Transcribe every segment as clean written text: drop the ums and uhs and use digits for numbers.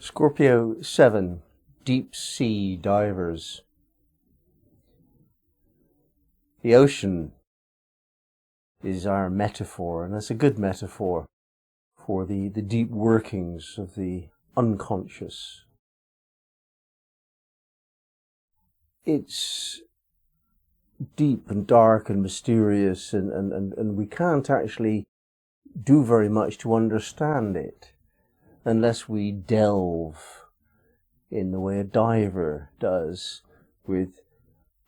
Scorpio 7, Deep Sea Divers. The ocean is our metaphor, and it's a good metaphor for the deep workings of the unconscious. It's deep and dark and mysterious, and we can't actually do very much to understand it unless we delve in the way a diver does, with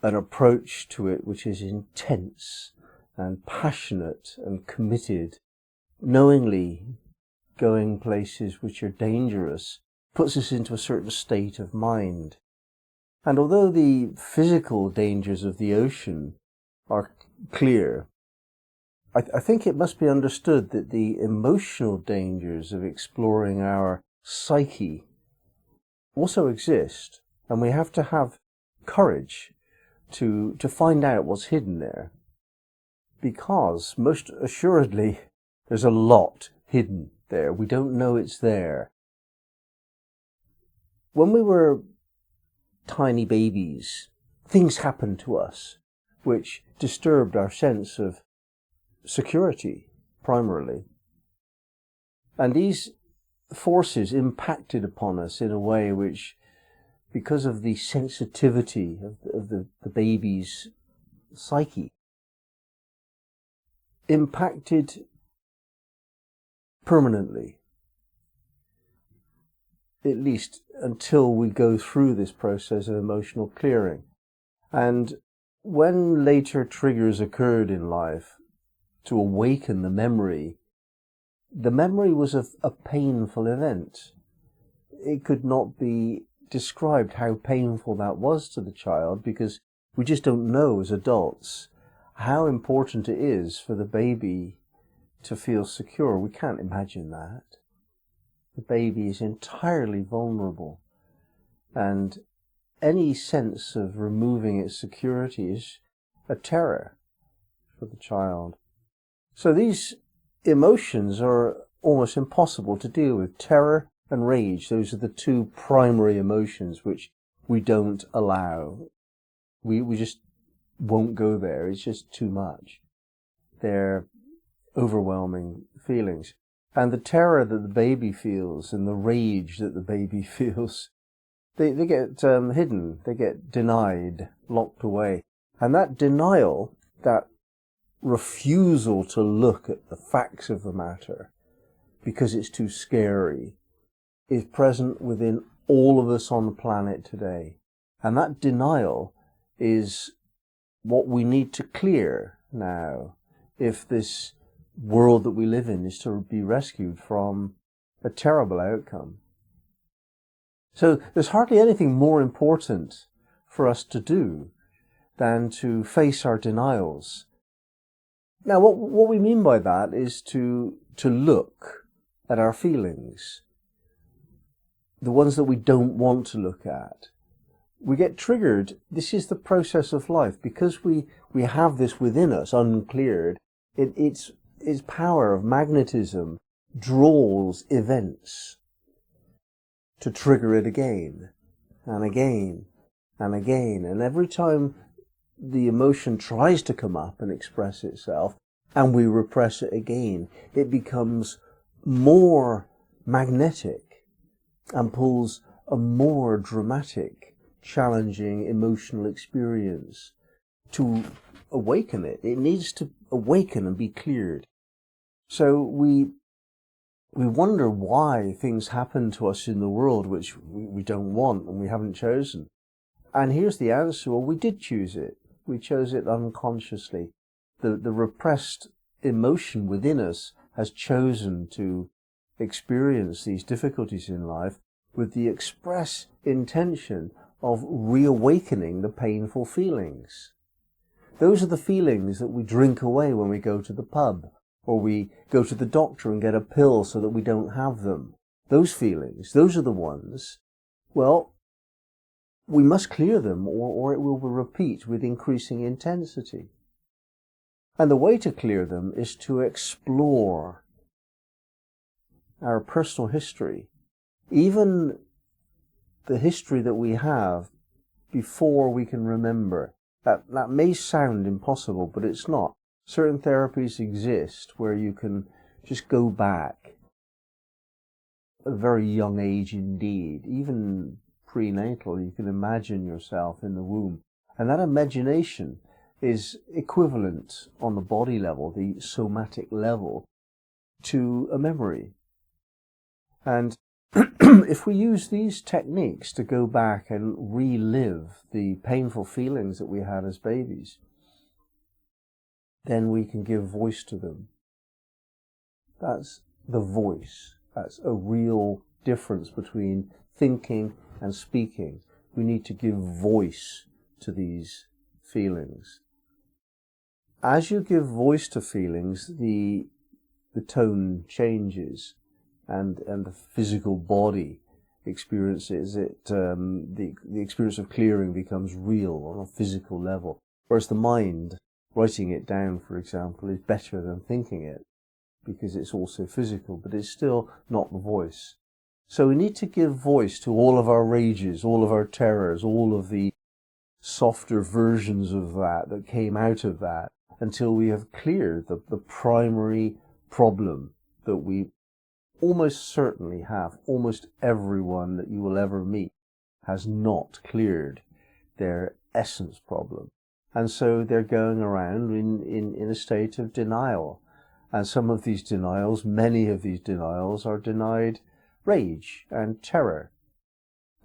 an approach to it which is intense and passionate and committed, knowingly going places which are dangerous, puts us into a certain state of mind. And although the physical dangers of the ocean are clear, I think it must be understood that the emotional dangers of exploring our psyche also exist, and we have to have courage to find out what's hidden there, because most assuredly there's a lot hidden there. We don't know it's there. When we were tiny babies, things happened to us which disturbed our sense of security, primarily. And these forces impacted upon us in a way which, because of the sensitivity of the baby's psyche, impacted permanently, at least until we go through this process of emotional clearing. And when later triggers occurred in life to awaken the memory was a painful event. It could not be described how painful that was to the child, because we just don't know as adults how important it is for the baby to feel secure. We can't imagine that. The baby is entirely vulnerable, and any sense of removing its security is a terror for the child. So these emotions are almost impossible to deal with. Terror and rage, those are the two primary emotions which we don't allow. We just won't go there. It's just too much. They're overwhelming feelings. And the terror that the baby feels and the rage that the baby feels, they get hidden, they get denied, locked away. And that denial, that refusal to look at the facts of the matter because it's too scary, is present within all of us on the planet today. And that denial is what we need to clear now if this world that we live in is to be rescued from a terrible outcome. So there's hardly anything more important for us to do than to face our denials. Now, what we mean by that is to look at our feelings, the ones that we don't want to look at. We get triggered. This is the process of life. Because we have this within us, uncleared, its power of magnetism draws events to trigger it again and again and again. And every time the emotion tries to come up and express itself, and we repress it again, it becomes more magnetic and pulls a more dramatic, challenging emotional experience to awaken it. It needs to awaken and be cleared. So we wonder why things happen to us in the world which we don't want and we haven't chosen. And here's the answer. Well, we did choose it. We chose it unconsciously. The repressed emotion within us has chosen to experience these difficulties in life with the express intention of reawakening the painful feelings. Those are the feelings that we drink away when we go to the pub, or we go to the doctor and get a pill so that we don't have them. Those feelings, those are the ones, well, we must clear them, or it will repeat with increasing intensity. And the way to clear them is to explore our personal history, even the history that we have before we can remember. That may sound impossible, but it's not. Certain therapies exist where you can just go back at a very young age indeed, even prenatal. You can imagine yourself in the womb. And that imagination is equivalent on the body level, the somatic level, to a memory. And if we use these techniques to go back and relive the painful feelings that we had as babies, then we can give voice to them. That's the voice. That's a real difference between thinking and speaking. We need to give voice to these feelings. As you give voice to feelings, the tone changes, and the physical body experiences it. The experience of clearing becomes real on a physical level, whereas the mind, writing it down, for example, is better than thinking it, because it's also physical, but it's still not the voice. So we need to give voice to all of our rages, all of our terrors, all of the softer versions of that came out of that, until we have cleared the primary problem that we almost certainly have. Almost everyone that you will ever meet has not cleared their essence problem. And so they're going around in a state of denial. And some of these denials, many of these denials, are denied rage and terror.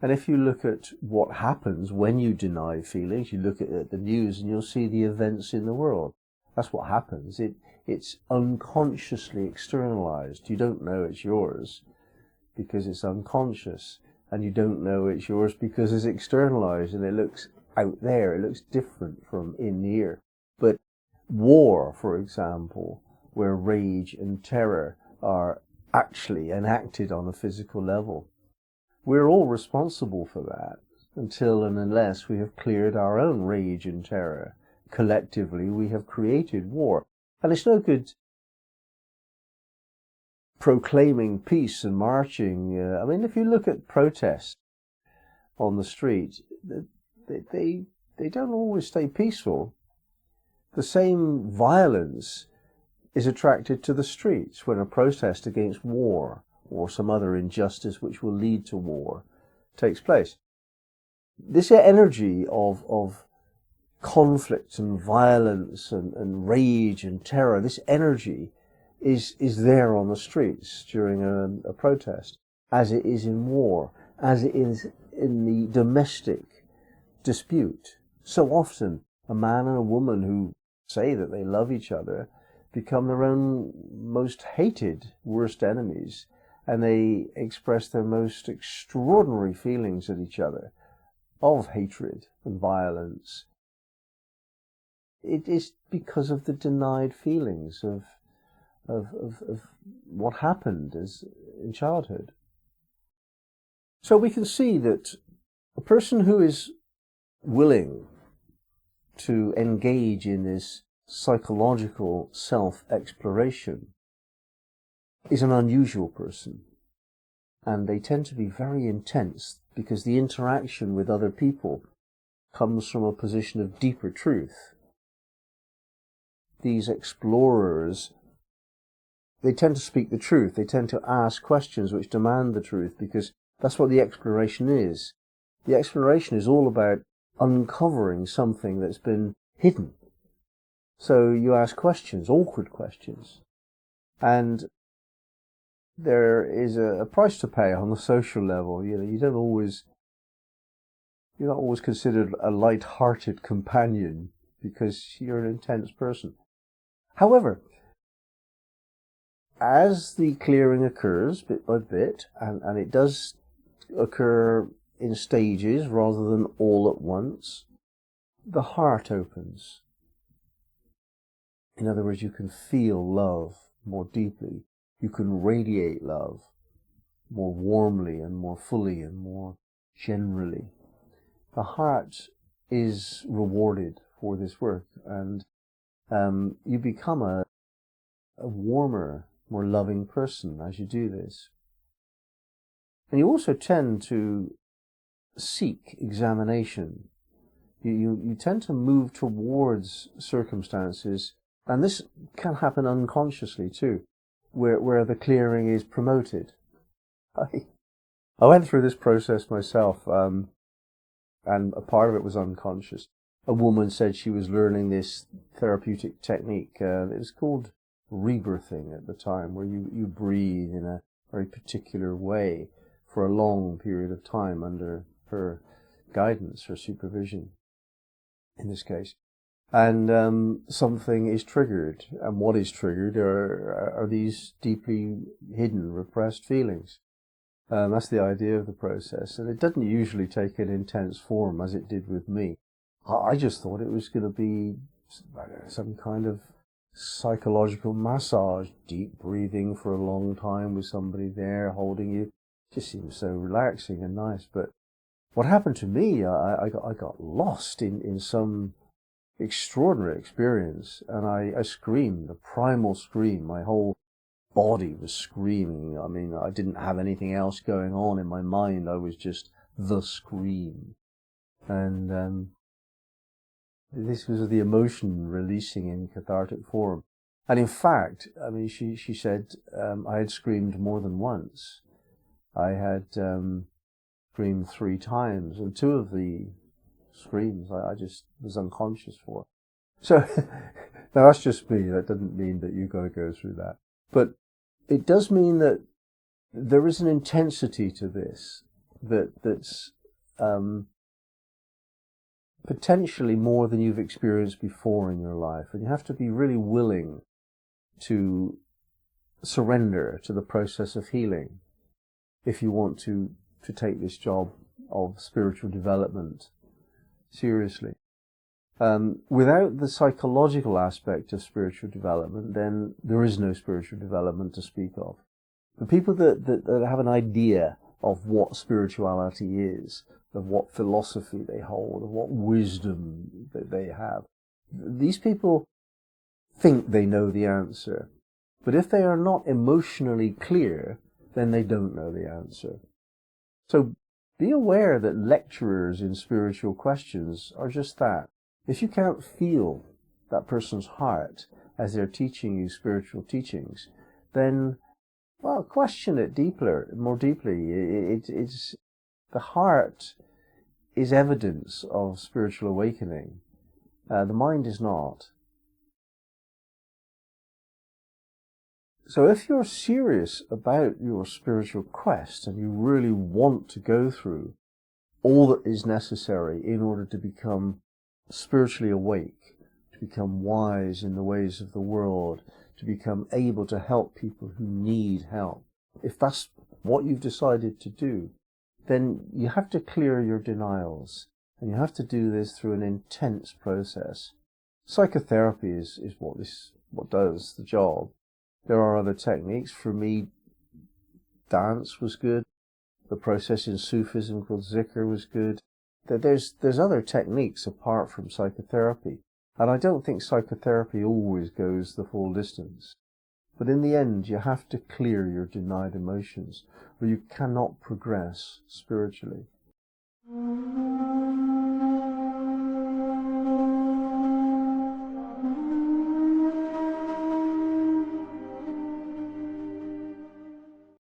And if you look at what happens when you deny feelings, you look at the news and you'll see the events in the world. That's what happens. It's unconsciously externalized. You don't know it's yours because it's unconscious, and you don't know it's yours because it's externalized and it looks out there. It looks different from in here. But war, for example, where rage and terror are actually enacted on a physical level, we're all responsible for that until and unless we have cleared our own rage and terror. Collectively, we have created war. And it's no good proclaiming peace and marching. I mean, if you look at protests on the street, they don't always stay peaceful. The same violence is attracted to the streets when a protest against war or some other injustice which will lead to war takes place. This energy of conflict and violence and rage and terror, this energy is there on the streets during a protest, as it is in war, as it is in the domestic dispute. So often a man and a woman who say that they love each other become their own most hated, worst enemies, and they express their most extraordinary feelings at each other of hatred and violence. It is because of the denied feelings of what happened in childhood. So we can see that a person who is willing to engage in this psychological self-exploration is an unusual person. And they tend to be very intense because the interaction with other people comes from a position of deeper truth. These explorers, they tend to speak the truth. They tend to ask questions which demand the truth, because that's what the exploration is. The exploration is all about uncovering something that's been hidden. So you ask questions, awkward questions. And there is a price to pay on the social level. You know, you're not always considered a light-hearted companion because you're an intense person. However, as the clearing occurs bit by bit, and it does occur in stages rather than all at once, the heart opens. In other words, you can feel love more deeply. You can radiate love more warmly and more fully and more generally. The heart is rewarded for this work, and you become a warmer, more loving person as you do this. And you also tend to seek examination. You tend to move towards circumstances, and this can happen unconsciously too, where the clearing is promoted. I went through this process myself, and a part of it was unconscious. A woman said she was learning this therapeutic technique. It was called rebirthing at the time, where you breathe in a very particular way for a long period of time under her guidance, her supervision, in this case. And something is triggered, and what is triggered are these deeply hidden, repressed feelings. That's the idea of the process, and it doesn't usually take an intense form as it did with me. I just thought it was going to be some kind of psychological massage, deep breathing for a long time with somebody there holding you. It just seems so relaxing and nice. But what happened to me, I got lost in some extraordinary experience, and I screamed, a primal scream. My whole body was screaming. I mean, I didn't have anything else going on in my mind. I was just the scream. And this was the emotion releasing in cathartic form. And in fact, I mean, she said I had screamed more than once. I had screamed 3 times, and 2 of the screams I just was unconscious for. So, now that's just me. That doesn't mean that you've got to go through that. But it does mean that there is an intensity to this that's potentially more than you've experienced before in your life. And you have to be really willing to surrender to the process of healing if you want to take this job of spiritual development seriously. Without the psychological aspect of spiritual development, then there is no spiritual development to speak of. The people that have an idea of what spirituality is, of what philosophy they hold, of what wisdom that they have, these people think they know the answer. But if they are not emotionally clear, then they don't know the answer. So be aware that lecturers in spiritual questions are just that. If you can't feel that person's heart as they're teaching you spiritual teachings, then, well, question it more deeply. It's the heart is evidence of spiritual awakening. The mind is not. So if you're serious about your spiritual quest and you really want to go through all that is necessary in order to become spiritually awake, to become wise in the ways of the world, to become able to help people who need help, if that's what you've decided to do, then you have to clear your denials, and you have to do this through an intense process. Psychotherapy is what does the job. There are other techniques. For me, dance was good. The process in Sufism called zikr was good. There's other techniques apart from psychotherapy. And I don't think psychotherapy always goes the full distance. But in the end, you have to clear your denied emotions, or you cannot progress spiritually.